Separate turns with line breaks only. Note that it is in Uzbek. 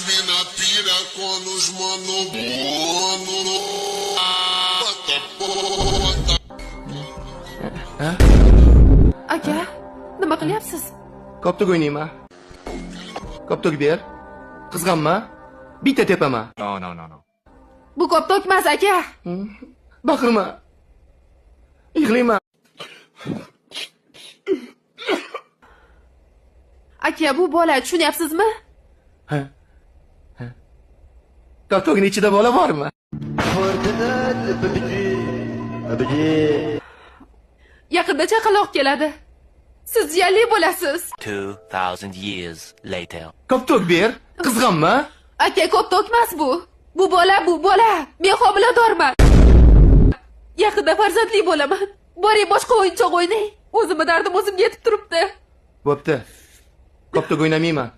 mina pira quando os mano
Aka, nima qilyapsiz?
Koptok o'ynayman. Koptok ber. Qizg'anma. Bitta tepaman.
No.
Bu koptok emas, aka.
Baqirma. Yig'layman.
Aka, bu bola, tushunyapsizmi?
Ha. Koptokning ichida bola bormi?
Yaqinda chaqaloq keladi. Siz jiyali bo'lasiz.
2000 years later.
Koptok ber. Qizg'anma.
Aka, koptok emas bu. Bu bola. Men homiladorman. Yaqinda farzandli bo'laman. Boring, boshqa o'yinchoq o'ynang. O'zimni dardim o'zimga yetib turibdi.
Bo'pti. Koptok o'ynamayman.